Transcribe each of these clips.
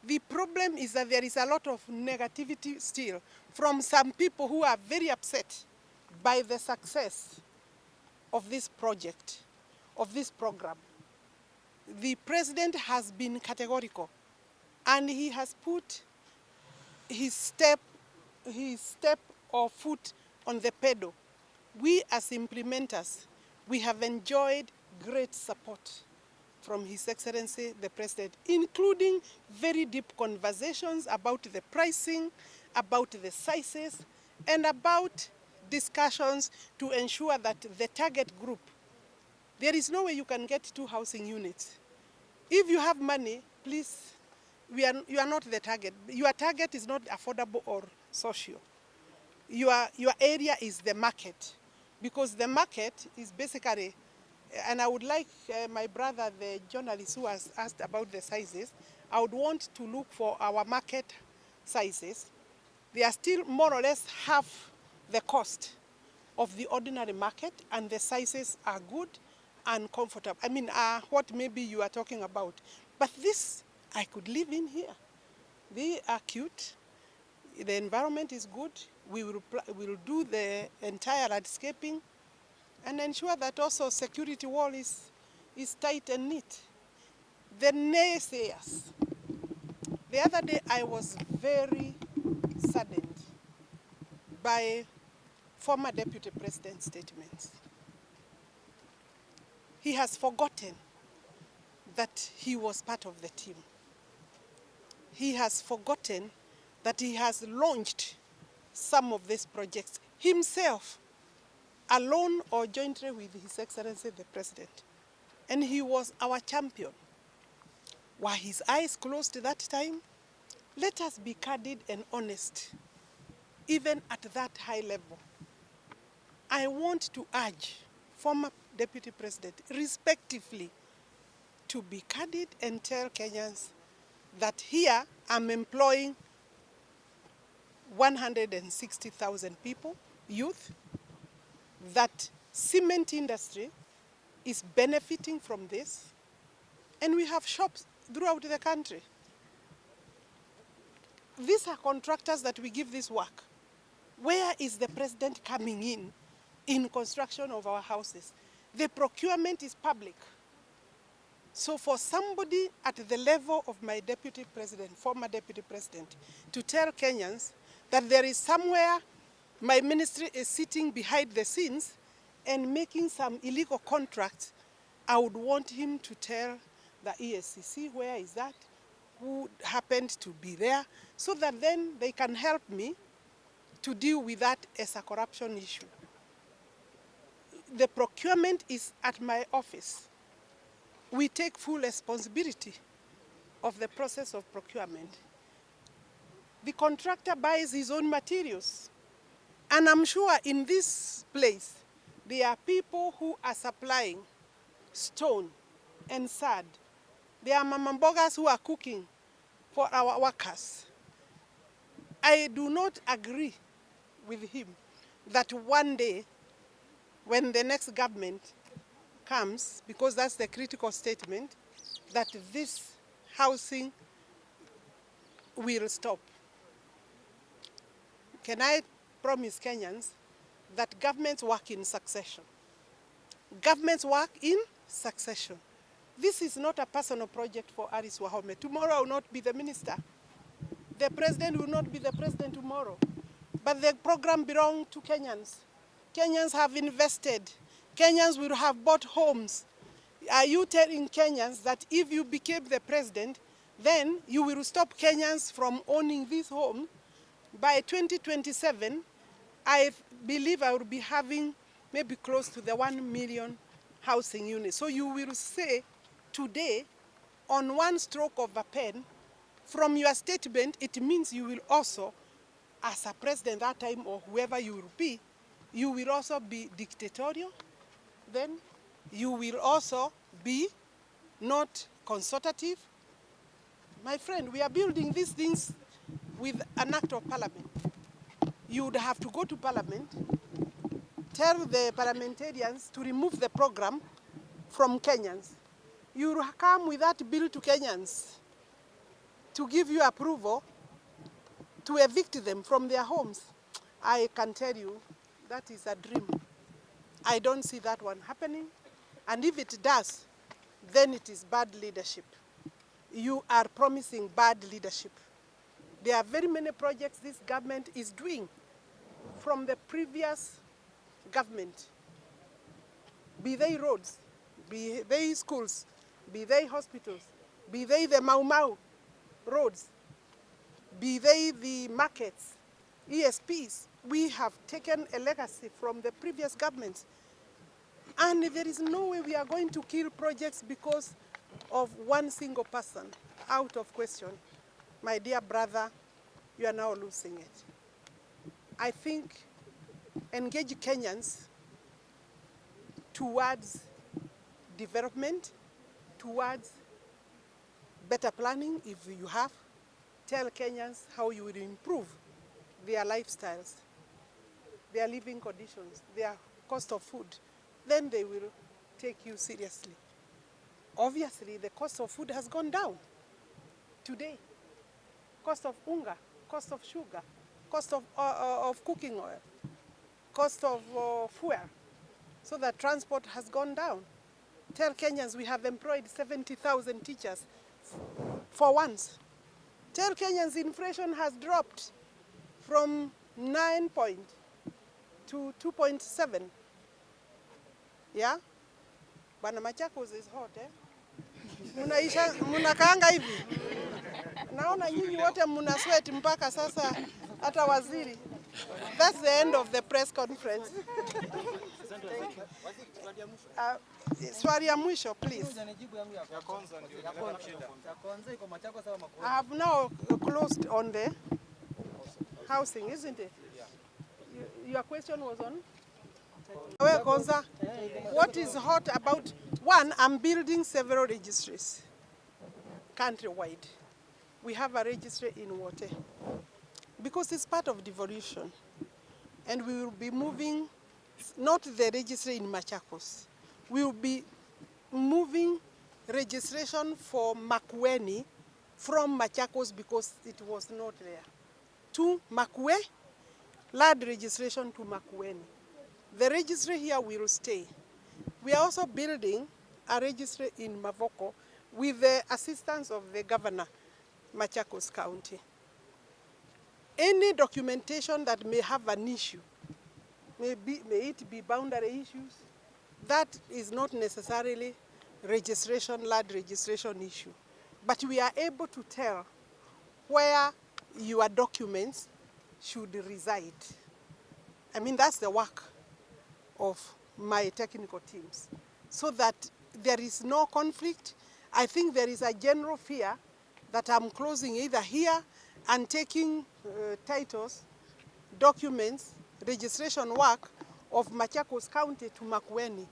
The problem is that there is a lot of negativity still from some people who are very upset by the success of this project, of this program. The president has been categorical, and he has put his step or foot on the pedal. We as implementers, we have enjoyed great support from His Excellency the President, including very deep conversations about the pricing, about the sizes, and about discussions to ensure that the target group, there is no way you can get 2 housing units. If you have money, please, you are not the target. Your target is not affordable or social. Your area is the market, because the market is basically, and I would like my brother, the journalist who has asked about the sizes, I would want to look for our market sizes. They are still more or less half the cost of the ordinary market, and the sizes are good and comfortable. I mean, what maybe you are talking about. But this, I could live in here. They are cute. The environment is good. We will do the entire landscaping and ensure that also security wall is tight and neat. The naysayers. The other day I was very saddened by former Deputy President's statements. He has forgotten that he was part of the team. He has forgotten that he has launched some of these projects himself, alone or jointly with His Excellency the President. And he was our champion. Were his eyes closed that time? Let us be candid and honest, even at that high level. I want to urge former Deputy President, respectively, to be candid and tell Kenyans that here I'm employing 160,000 people, youth, that cement industry is benefiting from this, and we have shops throughout the country. These are contractors that we give this work. Where is the president coming in construction of our houses? The procurement is public. So for somebody at the level of my deputy president, former deputy president, to tell Kenyans that there is somewhere my ministry is sitting behind the scenes and making some illegal contracts, I would want him to tell the ESCC where is that, who happened to be there, so that then they can help me to deal with that as a corruption issue. The procurement is at my office. We take full responsibility of the process of procurement. The contractor buys his own materials. And I'm sure in this place, there are people who are supplying stone and sand. There are mamambogas who are cooking for our workers. I do not agree with him that one day, when the next government comes, because that's the critical statement, that this housing will stop. Can I promise Kenyans that governments work in succession? Governments work in succession. This is not a personal project for Alice Wahome. Tomorrow I will not be the minister. The president will not be the president tomorrow. But the program belongs to Kenyans. Kenyans have invested. Kenyans will have bought homes. Are you telling Kenyans that if you became the president, then you will stop Kenyans from owning this home? By 2027, I believe I will be having maybe close to the 1 million housing units. So you will say today, on one stroke of a pen, from your statement, it means you will also, as a president that time or whoever you will be, you will also be dictatorial. Then you will also be not consultative. My friend, we are building these things with an act of parliament. You would have to go to parliament, tell the parliamentarians to remove the program from Kenyans. You come with that bill to Kenyans. to give you approval to evict them from their homes. I can tell you that is a dream. I don't see that one happening. And if it does, then it is bad leadership. You are promising bad leadership. There are very many projects this government is doing from the previous government. Be they roads, be they schools, be they hospitals, be they the Mau Mau roads, be they the markets, ESPs. We have taken a legacy from the previous governments. And there is no way we are going to kill projects because of one single person. Out of question. My dear brother, you are now losing it. I think engage Kenyans towards development, towards better planning if you have. Tell Kenyans how you will improve their lifestyles, their living conditions, their cost of food. Then they will take you seriously. Obviously, the cost of food has gone down today. Cost of unga, cost of sugar, cost of cooking oil, cost of fuel. So that transport has gone down. Tell Kenyans we have employed 70,000 teachers for once. Tell Kenyans inflation has dropped from 9 point to 2.7. Yeah? Bana Machakos is hot, eh? Munakaanga hivi. Naona nyinyi wote muna sweat mpaka sasa hata waziri. That's the end of the press conference. Swali ya mwisho, please. I have now closed on the housing, isn't it? Your question was on? What is hot about, one, I'm building several registries countrywide. We have a registry in Wote because it's part of devolution. And we will be moving, not the registry in Machakos, we will be moving registration for Makueni from Machakos because it was not there, to Makue, land registration to Makueni. The registry here will stay. We are also building a registry in Mavoko with the assistance of the governor, Machakos County. Any documentation that may have an issue, may it be boundary issues, that is not necessarily registration, land registration issue. But we are able to tell where your documents should reside. I mean, that's the work of my technical teams, so that there is no conflict. I think there is a general fear that I'm closing either here and taking titles, documents, registration work of Machakos County to Makueni,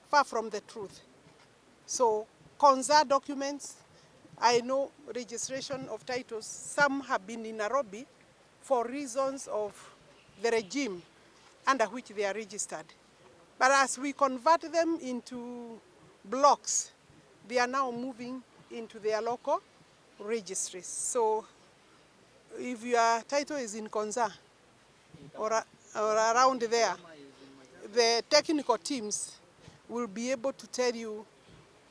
far from the truth. So, Konza documents, I know registration of titles, some have been in Nairobi for reasons of the regime under which they are registered. But as we convert them into blocks, they are now moving into their local registries. So if your title is in Konza or around there, the technical teams will be able to tell you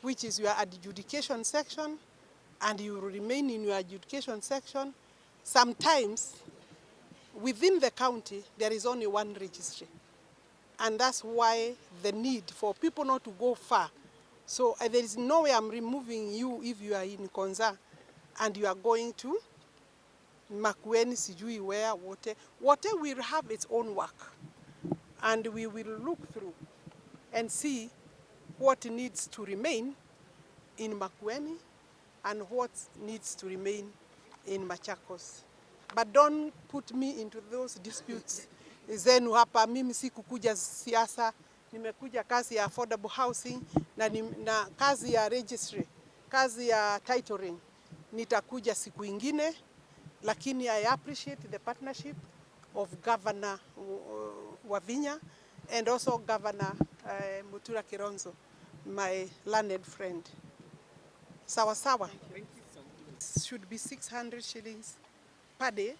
which is your adjudication section, and you will remain in your adjudication section. Sometimes within the county, there is only one registry. And that's why the need for people not to go far. So there is no way I'm removing you if you are in Konza and you are going to Makueni, sijui where, Wote. Wote will have its own work. And we will look through and see what needs to remain in Makueni and what needs to remain in Machakos. But don't put me into those disputes zenu hapa. Mimi sikukuja siasa, nimekuja kazi ya affordable housing na kazi ya registry, kazi ya titling. Nitakuja siku ingine, lakini I appreciate the partnership of Governor Wavinya and also Governor Mutura Kironzo, my learned friend. Sawa sawa. should be 600 shillings per day.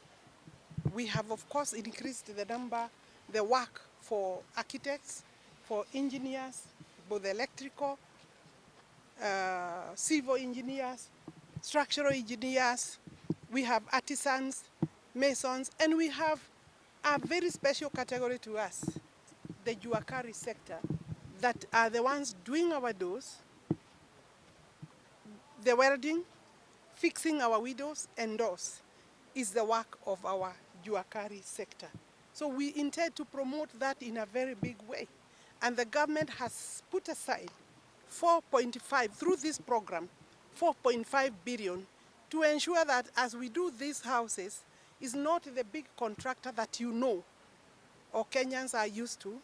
We have, of course, increased the number, the work for architects, for engineers, both electrical, civil engineers, structural engineers. We have artisans, masons, and we have a very special category to us, the Juakari sector, that are the ones doing our doors, the welding, fixing our windows and doors is the work of our Juakari sector. So we intend to promote that in a very big way. And the government has put aside 4.5, through this program, 4.5 billion to ensure that as we do these houses, it's not the big contractor that you know or Kenyans are used to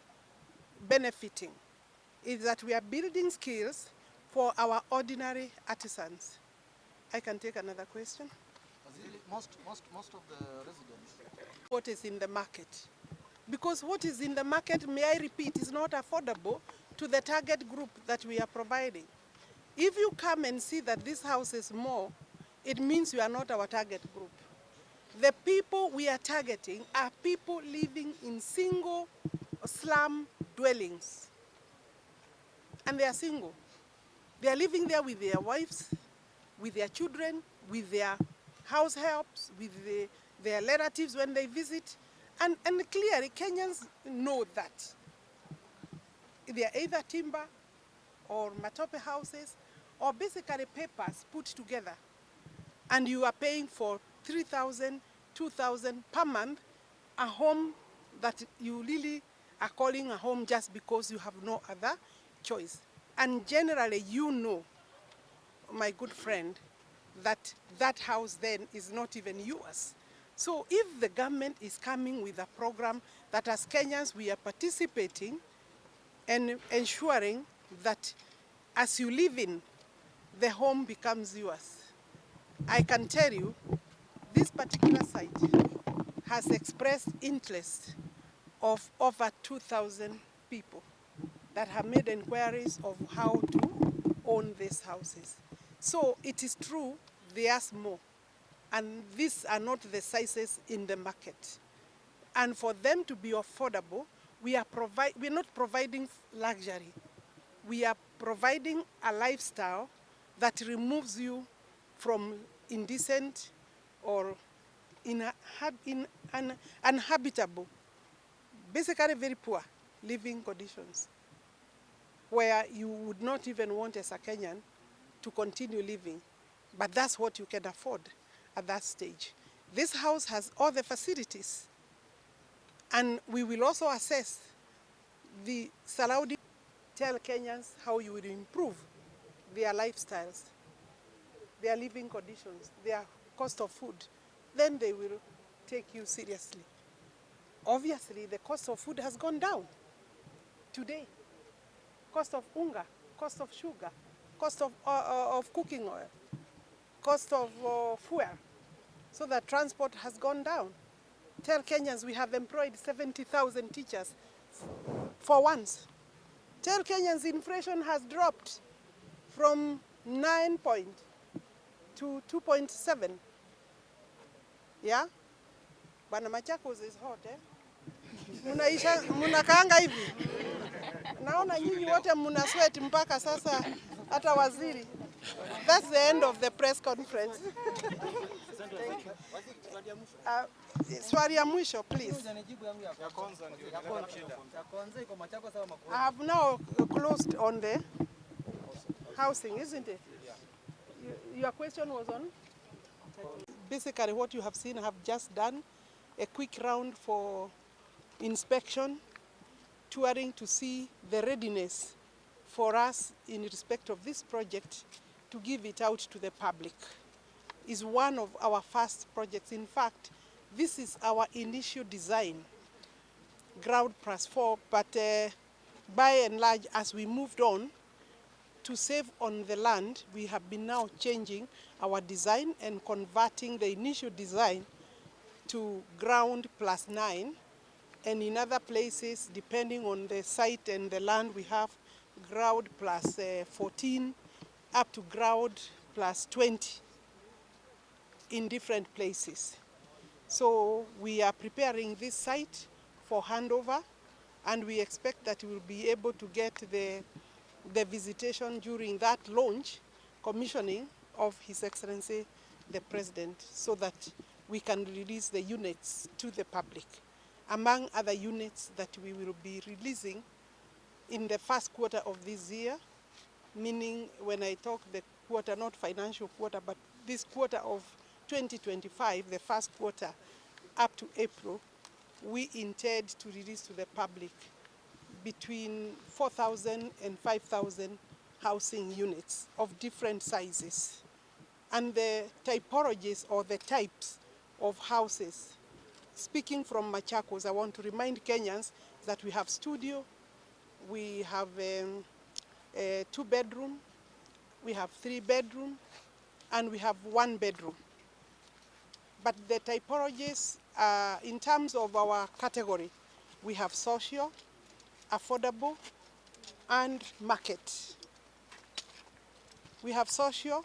benefiting. Is that we are building skills for our ordinary artisans. I can take another question. Most of the residents. What is in the market? Because what is in the market, may I repeat, is not affordable to the target group that we are providing. If you come and see that this house is more, it means you are not our target group. The people we are targeting are people living in single slum dwellings. And they are single. They are living there with their wives, with their children, with their house helps, with their relatives when they visit. And clearly, Kenyans know that. They are either timber or matope houses or basically papers put together. And you are paying for 3,000, 2,000 per month, a home that you really are calling a home just because you have no other choice. And generally, you know, my good friend, that that house then is not even yours. So if the government is coming with a program that as Kenyans we are participating and ensuring that as you live in, the home becomes yours. I can tell you, this particular site has expressed interest of over 2,000 people that have made inquiries of how to own these houses. So it is true, there's more. And these are not the sizes in the market. And for them to be affordable, we're not providing luxury. We are providing a lifestyle that removes you from indecent or uninhabitable, basically very poor living conditions, where you would not even want as a Kenyan to continue living. But that's what you can afford at that stage. This house has all the facilities. And we will also assess the surrounding, tell Kenyans how you will improve their lifestyles, their living conditions, their cost of food. Then they will take you seriously. Obviously, the cost of food has gone down today. Cost of unga, cost of sugar, cost of cooking oil, cost of fuel. So that transport has gone down. Tell Kenyans we have employed 70,000 teachers for once. Tell Kenyans inflation has dropped from 9 point to 2.7. Yeah? Bwana Machakos is hot, eh? Munakaanga hivi. Naona nyinyi wote muna sweat mpaka sasa hata waziri. That's the end of the press conference. Swali ya mwisho, please. I have now closed on the housing, isn't it? Your question was on? Basically, what you have seen, I have just done a quick round for inspection, touring to see the readiness for us in respect of this project to give it out to the public. Is one of our first projects. In fact, this is our initial design, ground plus 4, but by and large, as we moved on to save on the land, we have been now changing our design and converting the initial design to ground plus 9, and in other places, depending on the site and the land, we have ground plus 14 up to ground plus 20. in different places. So we are preparing this site for handover, and we expect that we'll be able to get the visitation during that launch, commissioning of His Excellency the President, so that we can release the units to the public. Among other units that we will be releasing in the first quarter of this year, meaning when I talk the quarter, not financial quarter, but this quarter of 2025, the first quarter up to April, we intend to release to the public between 4,000 and 5,000 housing units of different sizes. And the typologies or the types of houses, speaking from Machakos, I want to remind Kenyans that we have studio, we have a 2-bedroom, we have 3-bedroom, and we have 1-bedroom. But the typologies, in terms of our category, we have social, affordable, and market. We have social,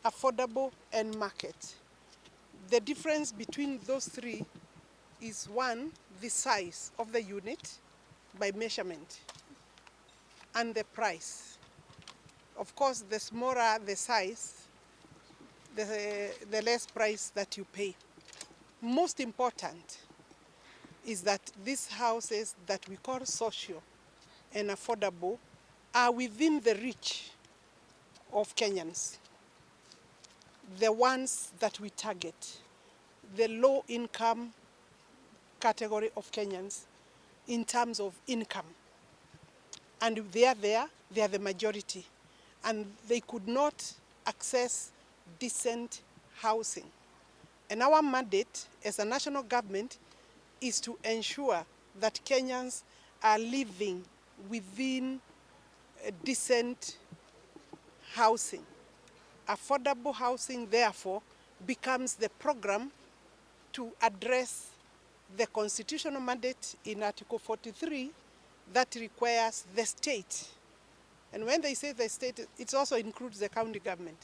affordable, and market. The difference between those three is, one, the size of the unit by measurement, and the price. Of course, the smaller the size, the less price that you pay. Most important is that these houses that we call social and affordable are within the reach of Kenyans, the ones that we target, the low-income category of Kenyans in terms of income. And they are there, they are the majority, and they could not access decent housing. And our mandate as a national government is to ensure that Kenyans are living within a decent housing. Affordable housing, therefore, becomes the program to address the constitutional mandate in Article 43 that requires the state. And when they say the state, it also includes the county government.